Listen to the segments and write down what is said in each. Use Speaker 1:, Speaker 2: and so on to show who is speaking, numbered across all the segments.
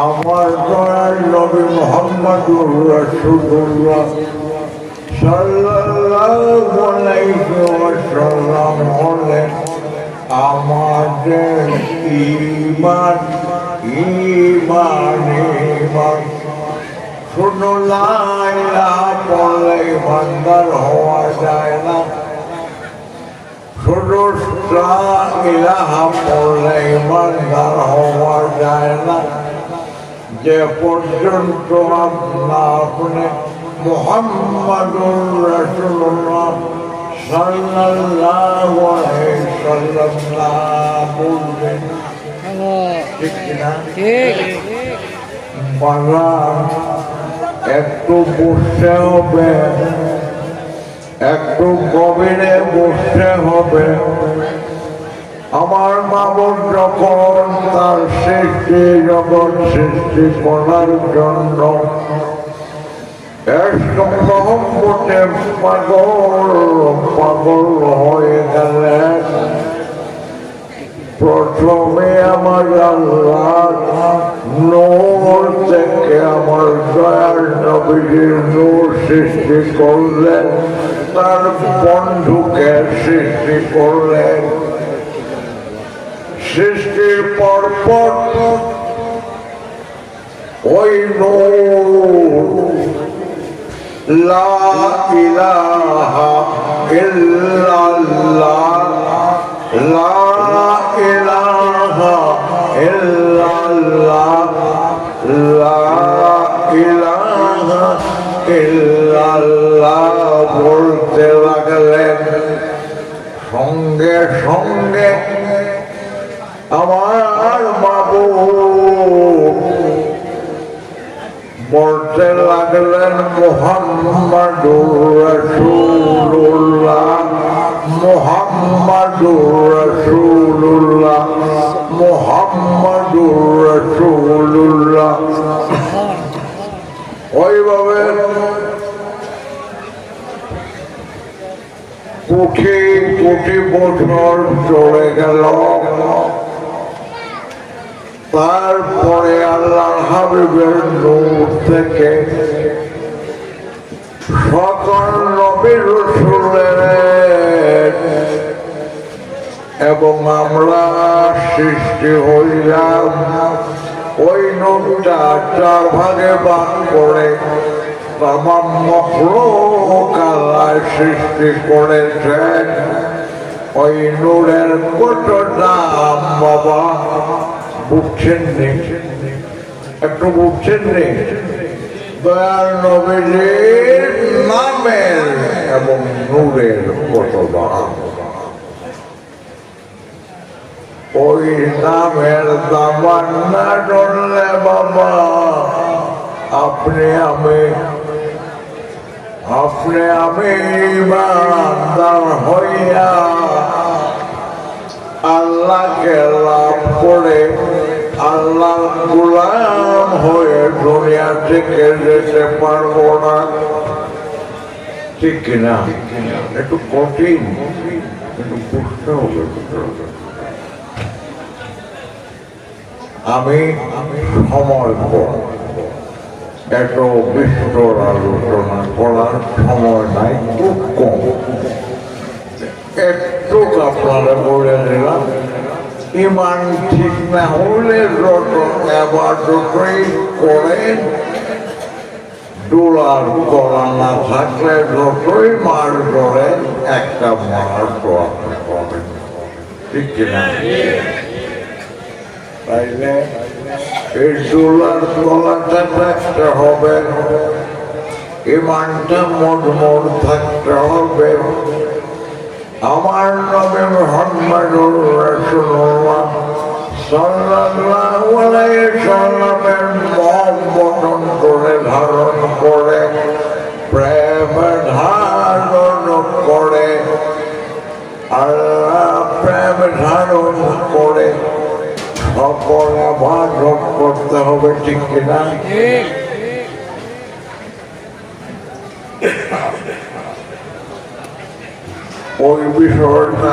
Speaker 1: আমার দয়ার নবী মুহাম্মদুর রাসূলুল্লাহ সাল্লাল্লাহু আলাইহি ওয়াসাল্লাম হলেন আমাদের ঈমান। শুধু লা ইলাহা পড়লে ইমানদার হওয়া যায় না, শুধু লা ইলাহা পড়লে ইমানদার হওয়া যায় না। যে পর্যন্ত আপনি মুহাম্মাদুর রাসূলুল্লাহ সাল্লাল্লাহু আলাইহি ওয়াসাল্লাম না বলবেন, ঠিক কিনা? বাবা একটু বসতে হবে, একটু গভীরে বসতে হবে। আমার মাবুদ যখন তার সৃষ্টি জগৎ সৃষ্টি করার জন্য মোহাম্মদে পাগল হয়ে গেলেন, প্রথমে আমার আল্লাহ নূর থেকে আমার দয়ার নবীর নূর সৃষ্টি করলেন, তার বন্ধুকে সৃষ্টি করলেন। সৃষ্টির পর ওই নূর লা ইলাহা ইল্লাল্লাহ, লা ইলাহা ইল্লাল্লাহ, লা ইলাহা ইল্লাল্লাহ বলতে লাগলেন। সঙ্গে সঙ্গে আমার মাবুদ বলতে লাগলেন মুহাম্মাদুর রাসূলুল্লাহ, মুহাম্মাদুর রাসূলুল্লাহ, মুহাম্মাদুর রাসূলুল্লাহ। ওইভাবে কোটি কোটি বছর চলে গেল। তারপরে আল্লাহর হাবিবের নূর থেকে সকল নবী রাসূলের এবং আমরা সৃষ্টি হইলাম। ওই নূরটা চার ভাগে ভাগ করে তামাম মখলুক আল্লাহ সৃষ্টি করেছেন। ওই নূরের কত দাম বাবা বুঝছেন নেই, একটু বুঝছেন নেই? দয়াল নবীর নামের এবং নূরের কত দাম। ওই নামের দামান না ধরলে বাবা আপনি আমি ইমানদার হইয়া আল্লাহকে লাভ করে আল্লাহ গোলাম হয়ে দুনিয়া থেকে যেতে পারবো না, ঠিক কিনা? একটু কঠিন, একটু বুঝতে হবে। আমি সময় কম, এত বিস্তর আলোচনা করার সময় নাই, খুব কম। একটু আপনারা বলে দিলাম, ইমান ঠিক না হলে যত এবারই করেন, ডোলার করা না থাকলে যতই মার করেন একটা মার তো আপনি পাবেন, ঠিক কিনা? তাইলে এই ডোলার কলাটা থাকতে হবে, ইমানটা মজবুত থাকতে হবে। আমার নবী মুহাম্মাদুর রাসূলুল্লাহ সাল্লাল্লাহু আলাইহি ওয়াসাল্লামের মহব্বত করে ধারণ করে, প্রেম ধারণ করে, আল্লাহ প্রেম ধারণ করে সকল ইবাদত করতে হবে, ঠিক কিনা? ওই বিষয়টা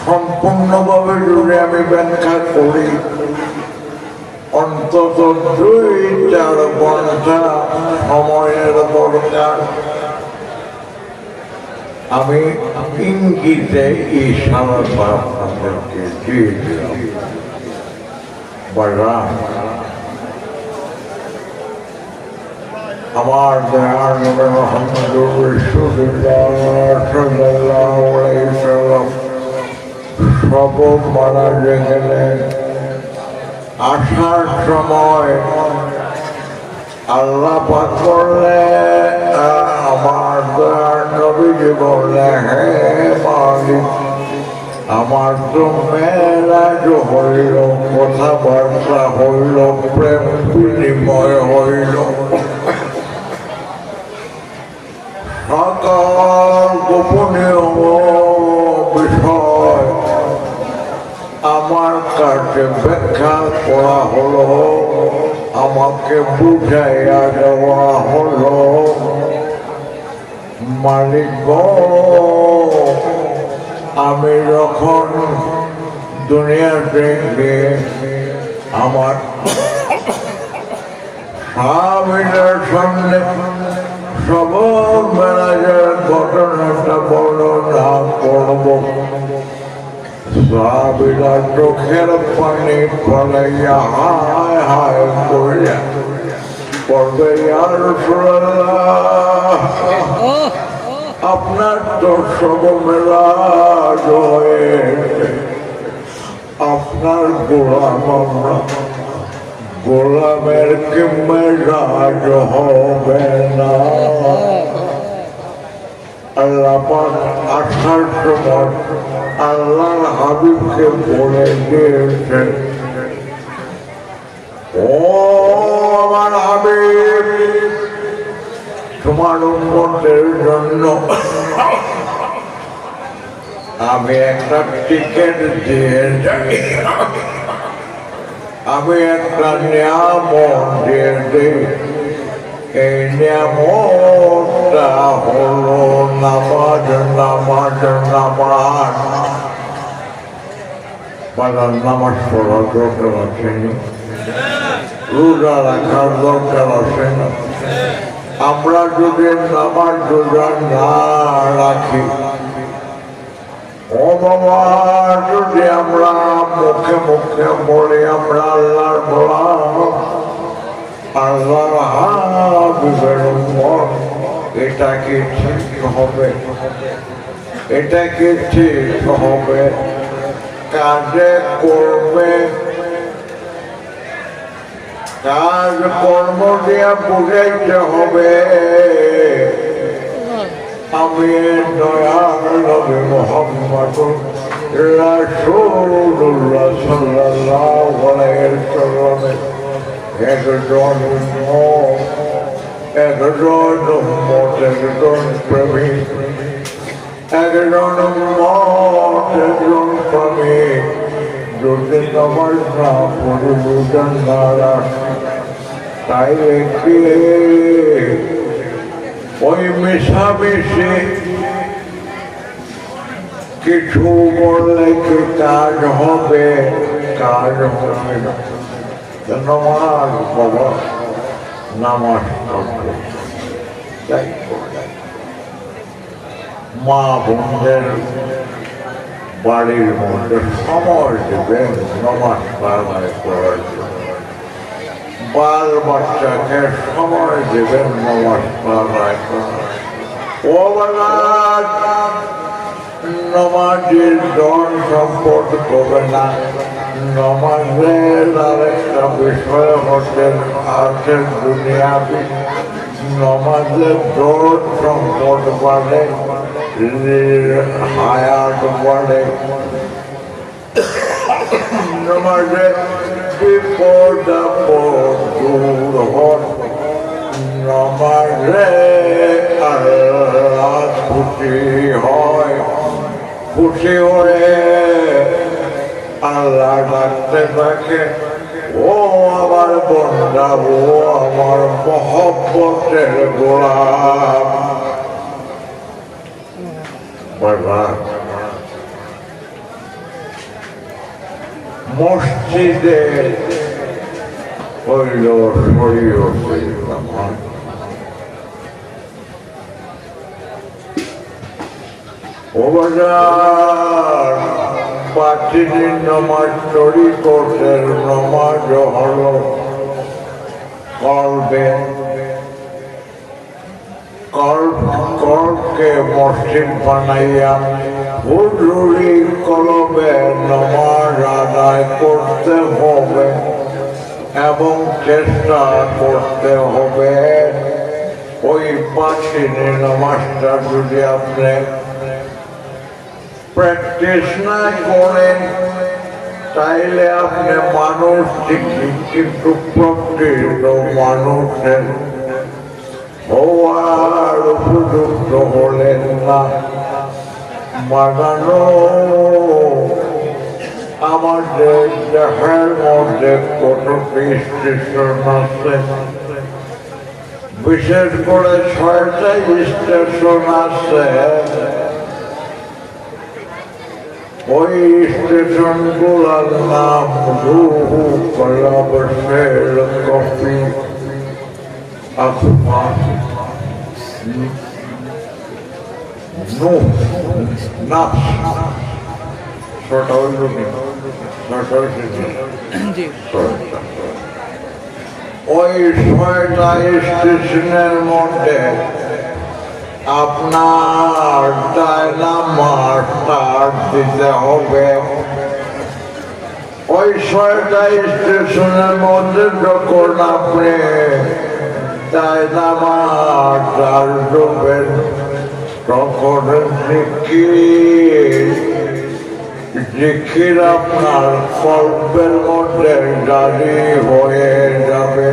Speaker 1: সম্পূর্ণভাবে যদি আমি ব্যাখ্যা করি অন্তত 2-4 ঘন্টা সময়ের দরকার। আমি ইঙ্গিতে ইশারাটা আপনাদেরকে দিয়ে দিলাম। আমার দয়ার নবী মুহাম্মদুর রাসূলুল্লাহ সাল্লাল্লাহু আলাইহি ওয়াসাল্লাম সবক মারা গেলেন। আসার সময় আল্লাহ পাক বললেন, আমার দয়ার নবীজি বললেন, হে মালিক, আমার তো মেরাজ হইল, কথাবার্তা হইল, প্রেম বিনিময় হইল, সকল গোপনীয় বিষয় আমার কাছে ব্যাখ্যা করা হলো, আমাকে বুঝাইয়া দেওয়া হলো। মালিক গো, আমি যখন দুনিয়াতে আমার স্বামীদের সামনে সব মেরাজের ঘটনাটা বর্ণনা করব, সাহাবীরা চোখের পানি ফলাইয়া হায় হায় করিয়া বলবে, ইয়া রাসূলুল্লাহ, আপনার তো সব মেরাজ হয়ে, আপনার গোলাম আমরা, গোলামের কি মেরাজ হবে না? আল্লাহ পাক আসার সময় আল্লাহর হাবিবকে বলে দিয়েছেন, ও আমার হাবিব, তোমার উম্মতের জন্য আমি একটা টিকেট দিয়ে যাই, আমি একটা নিয়ামত দিয়ে দিই। এই নিয়ামতটা হলো নামাজ, নামাজ, নামাজ। বাজার নামাজ পড়ার দরকার আছে, রোজা রাখার দরকার আছে না। আমরা যদি নামাজ রোজা না রাখি, ও বাবা, যদি আমরা মুখে মুখে বলি আমরা আল্লাহর গোলাম, আল্লাহর হাবিবের উম্মত, এটা কি ঠিক হবে? এটা কি ঠিক হবে? কাজে করবে, কাজ কর্ম দিয়ে বুঝাইতে হবে আমি দয়াল নবী মুহাম্মদুর রাসূলুল্লাহ সাল্লাল্লাহু আলাইহি ওয়াসাল্লাম একজন একজন প্রেমিক, একজন একজন প্রেমিক যদি নামাজ না পড়ে রোজা না রাখে, তাই কি ওই মেশামেশি কিছু বললে কি কাজ হবে? কাজ হবে না। নামাজ বাবা, নামাজ পড়বে, তাই মা বোনদের বাড়ির মধ্যে সময় দেবেন নামাজ আদায় করার জন্য, বাল বাচ্চাকে সময় দেবেন নামাজ আদায় করার। ও বালাত, নামাজের ধন সম্পদ করবে না। নামাজের আরেকটা বিষয় হচ্ছে আর্থের দুনিয়াবি। নামাজের ধন সম্পদ বাড়ে, হায়াত বাড়ে। নামাজের বিপদ আপদ দূর হয়। নামাজে আল্লাহ খুশি হয়, খুশি হয়ে আল্লাহ ডাকতে থাকে, ও আমার বন্দা, ও আমার মহব্বতের গোলাম। মসজিদে হইল শরীয়তের নামাজ। বাতিলের নামাজ তরিকতের নামাজ হল কলবে, কলকে মসজিদ বানাইয়া হুজুরি কলবে নামাজ আদায় করতে হবে এবং চেষ্টা করতে হবে ওই বাতিলের নামাজটা যদি আপনি প্র্যাকটিস না করেন তাইলে আপনি মানুষ ঠিকই কিন্তু প্রকৃত মানুষের হওয়ার উপযুক্ত হলেন না। বাগানো আমাদের দেহের মধ্যে কতটি স্টেশন আছে, বিশেষ করে 6টা স্টেশন আছে। ওই স্টেশন গুলার নাম রুহু, কলব, শের, কফি, আফা, নূহ, নাফস। ছটা হইল কি? ওই 6টা স্টেশনের মধ্যে আপনার ডায়নামার তার দিতে হবে। ওই 6টা স্টেশনের মধ্যে যখন আপনি ডায়নামার তার দেবেন তখন জিকির আপনার কল্পের মধ্যে জারি হয়ে যাবে।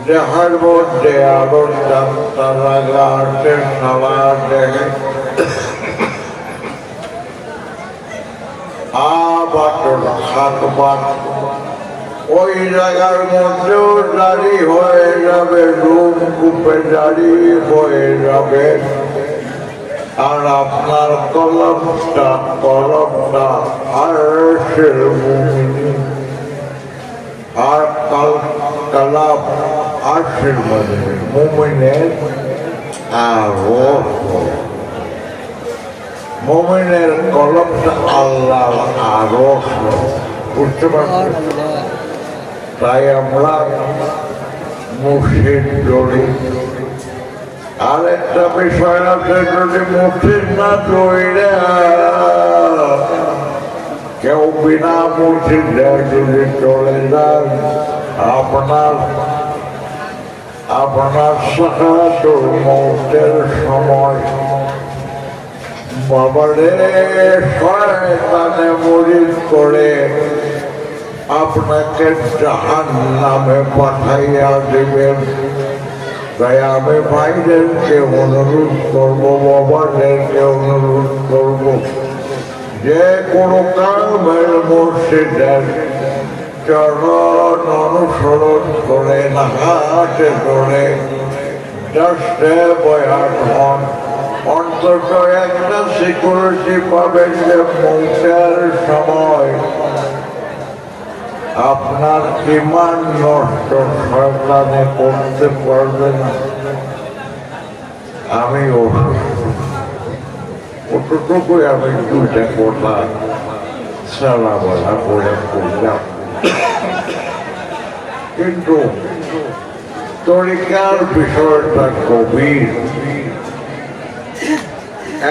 Speaker 1: দেহের মধ্যে আরো ডাক্তারাগাতে সারা দেহে আবাটন খাতবান ওই জায়গার মধ্যেও জারি হয়ে যাবে, রুম কূপে জারি হয়ে যাবে। আর আপনার কলমটা আরশের মুমিন আর কালাম আরশের মুমিনের মুমিনের কলমটা আল্লাহ আরশ, বুঝতে পারছেন? তাই আমরা মুর্শিদ ধরি। আর একটা বিষয় আছে, যদি মুর্শিদ না ধরে কেউ বিনা মুর্শিদে যদি চলে যান আপনার সাকাতুল মৌতের সময় বাবারে শয়তানে মুরিদ করে আপনাকে জাহান্নামে পাঠাইয়া দিবেন। তাই আমি ভাইদেরকে অনুরোধ করবো, বাবাদেরকে অনুরোধ করবো, যে কোনো কামের মুর্শিদের চরণ অনুসরণ করে না হাতে ধরে দশে বয়ান হন, অন্তত একটা সিকিউরিটি পাবেন যে মৌতের সময় আপনার ইমান নষ্ট শয়তানে করতে পারবে না। আমি অতটুকুই আমি 2টা কথা সারা বেলা করে করলাম, কিন্তু তরিকার বিষয়টা গভীর।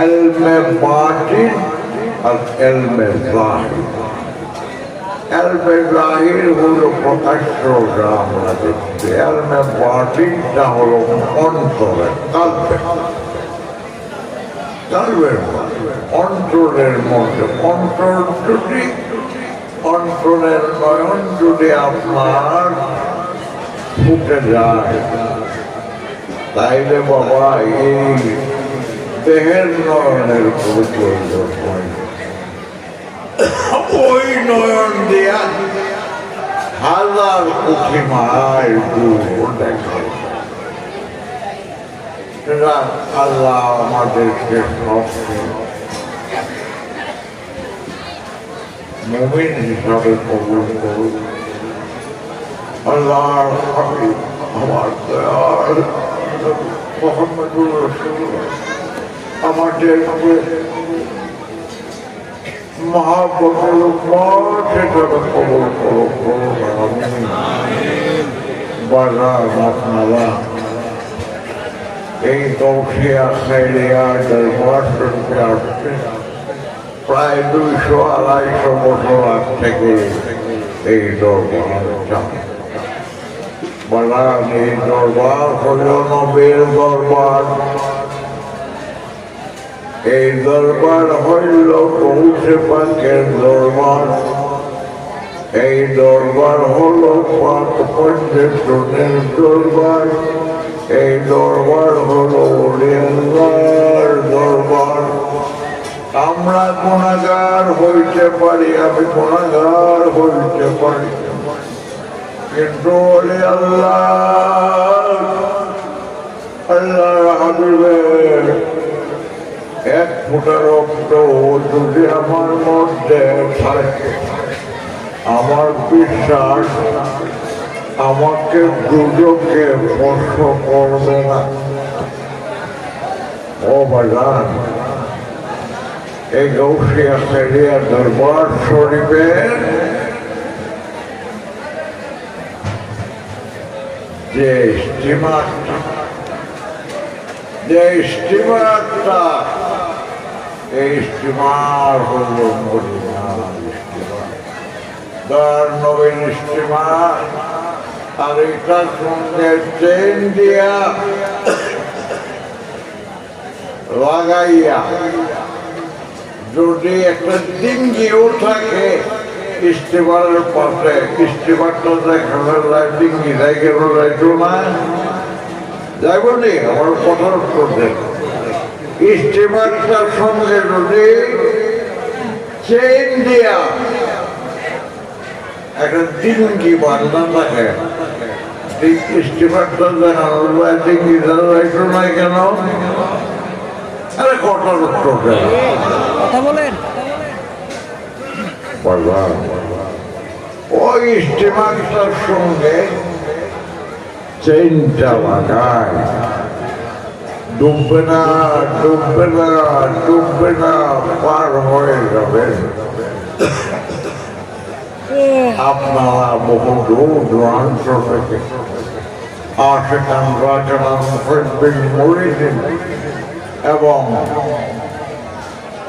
Speaker 1: এলমে বাতিন আর এলমে জাহির। এলমে জাহির হলো প্রকাশ্য, আমরা দেখছি। এলমে বাতিনটা হলো অন্তরের, কালবের অন্তরের মধ্যে। অন্তরের নয়ন যদি আপনার ফুটে যায় তাইলে বাবা এই দেহের নয়নের প্রয়োজন হয়। ওই নয়ন দিয়া 1000 কোটি মাইল দূর দেখা। আল্লাহ আমাদেরকে মুমিন হিসাবে কবুল করুন। আল্লাহর হাবিব আমার দয়াল মুহাম্মদুর রাসূলুল্লাহ আমাদেরকে মহাব্বতের উম্মত হিসাবে কবুল করুন। আমিন। বাজার আপনারা এই গৌসিয়া খাইরিয়া দরবার শরীফে আসছে প্রায় 200-250 বছর আগ থেকে এই দরবার বলার এই দরবার হল নবীর দরবার। এই দরবার হইল গৌসে পাকের দরবার। এই দরবার হল পাক পঞ্চের দরবার। এই দরবার হল ওলিয়ার দরবার। আমরা গুনাহগার হইতে পারি, আমি গুনাহগার হইতে পারি, কিন্তু আল্লাহর হাবিবের এক ফোঁটা রক্ত যদি আমার মধ্যে থাকে, আমার বিশ্বাস আমাকে দুজকে স্পর্শ করবে না। ও বাজান, এই গৌসিয়া খাইরিয়া দরবার শরীফের যে স্টিমারটা এই স্টিমার হল মদিনার স্টিমার, দয়ার নবীর স্টিমার। আর এটার সঙ্গে চেন দিয়া লাগাইয়া যদি একটা ডিঙ্গিও থাকে স্টিমারের পাশে, স্টিমারটা দেখানো যায়, ডিঙ্গি দেখে যাইতো না, যাইব নি? আমার কথা করছেন, স্টিমারটার সঙ্গে যদি চেন দিয়া একটা ডিঙ্গি বান্ধা থাকে, স্টিমারটা দেখানো যায়, ডিঙ্গি যাইতো না কেন? আরে কথার উত্তর দেন, কথা বলেন। ওই স্টিমারটার সঙ্গে চেইনটা লাগায়, ডুববে না, ডুববে না, ডুববে না, পার হয়ে যাবেন। আপনারা বহু দূর দূরান্ত থেকে আশিকান রাজানা মুহিব্বিন মুরিদিন এবং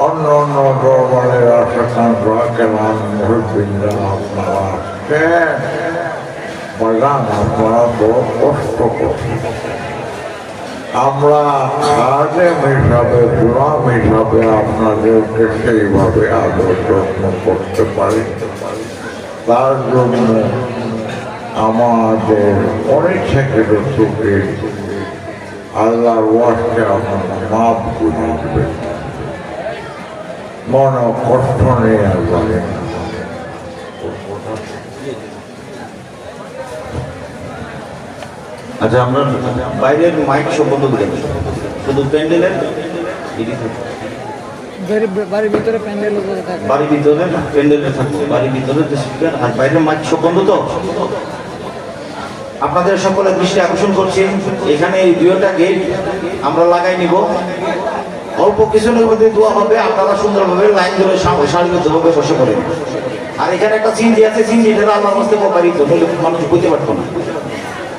Speaker 1: অন্য অন্য দরবারের আশিকান রাজানা মুহিব্বিনরা আপনারা আসছেন। বললাম আপনারা বড় কষ্ট করছেন। আমরা খাদেম হিসাবে, গোলাম হিসাবে আপনাদেরকে সেইভাবে আদর যত্ন করতে পারি, তার জন্য আমাদের অনেক থেকে ত্রুটি আল্লাহর ওয়াস্তে আপনারা মাফ করে দেবেন। মনে কষ্ট নেই আল্লাহ।
Speaker 2: আচ্ছা, আমরা বাইরের মাইক সব বন্ধ করে দিই, শুধু প্যান্ডেলের
Speaker 3: বাড়ির ভিতরে প্যান্ডেল থাকে,
Speaker 2: বাড়ির ভিতরে প্যান্ডেলে থাকবে, বাড়ির ভিতরে যে স্পিকার আর বাইরের মাইক সব বন্ধ। তো আপনাদের সকলের দৃষ্টি আকর্ষণ করছি, এখানে এই দুইটা গেট আমরা লাগাই নিব। অল্প কিছুদিনের মধ্যে দোয়া হবে, আপনারা সুন্দরভাবে লাইন ধরে সারিবদ্ধভাবে বসে পড়েন। আর এখানে একটা চিংড়ি আছে, চিংড়িটা আল্লাহর হস্তে প্রকারিত, মানুষ বুঝতে পারতো না।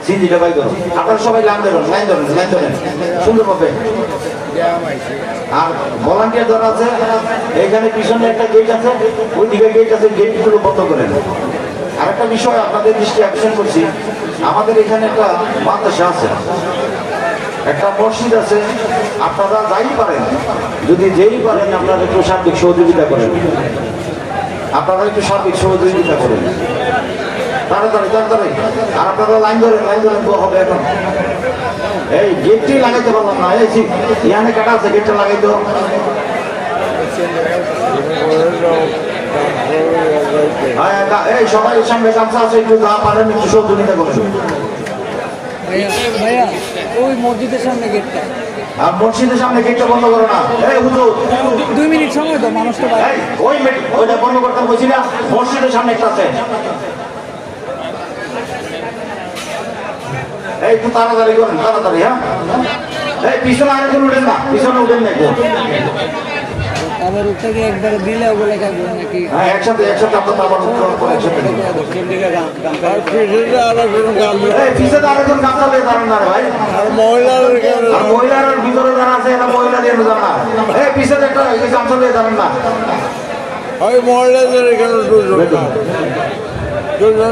Speaker 2: চিংড়িটা বাই করুন, আপনারা সবাই লাইন ধরেন, লাইন ধরেন, লাইন ধরেন সুন্দরভাবে। আর ভলান্টিয়ার যারা আছে, এখানে পিছনে একটা গেট আছে, ওই দিকে গেট আছে, গেটগুলো বন্ধ করেন। আরেকটা বিষয় আপনাদের দৃষ্টি আকর্ষণ করছি, আমাদের এখানে একটা মাদ্রাসা আছে, একটা মসজিদ আছে। আপনারা যাই পারেন, যদি যেই পারেন আপনারা একটু সার্বিক সহযোগিতা করেন, আপনারা একটু সার্বিক সহযোগিতা করেন, তাড়াতাড়ি তাড়াতাড়ি। আর আপনারা লাইন ধরেন, লাইন ধরেন, হবে এখন। এই গেটটি লাগাইতে পারলাম না, এই এখানে কাটা আছে, গেটটা লাগাইতে। এই সবাই সামনে গামছা আছে, একটু যা পারেন একটু সহযোগিতা করেন।
Speaker 3: ভাইয়া ওই মসজিদের সামনে গেটটা,
Speaker 2: আর মসজিদের সামনে গেটটা বন্ধ করো না। এই হুজুর
Speaker 3: 2 মিনিট সময় তো মানুষ তো বাইরে।
Speaker 2: এই ওইটা বন্ধ করতে বলছি না, মসজিদের সামনে একটা আছে। এই একটু তাড়াতাড়ি করেন, তাড়াতাড়ি। হ্যাঁ এই পিছনে আরেকজন উঠেন না, পিছনে উঠেন না একটু।
Speaker 3: আবার ওটাকে একবার দিলে ওগুলো খাবো নাকি?
Speaker 2: হ্যাঁ একসাথে আপনার আবার একসাথে। এই পিছনে আরেকজন গামছা দিয়ে দাঁড়ান না রে ভাই। আর মহিলার ভিতরে যারা আছে এরা মহিলা দিয়ে দাঁড়ান না। এই পিছনে একটা গামছা দিয়ে দাঁড়ান না।
Speaker 1: ওই মহিলাদের এখানে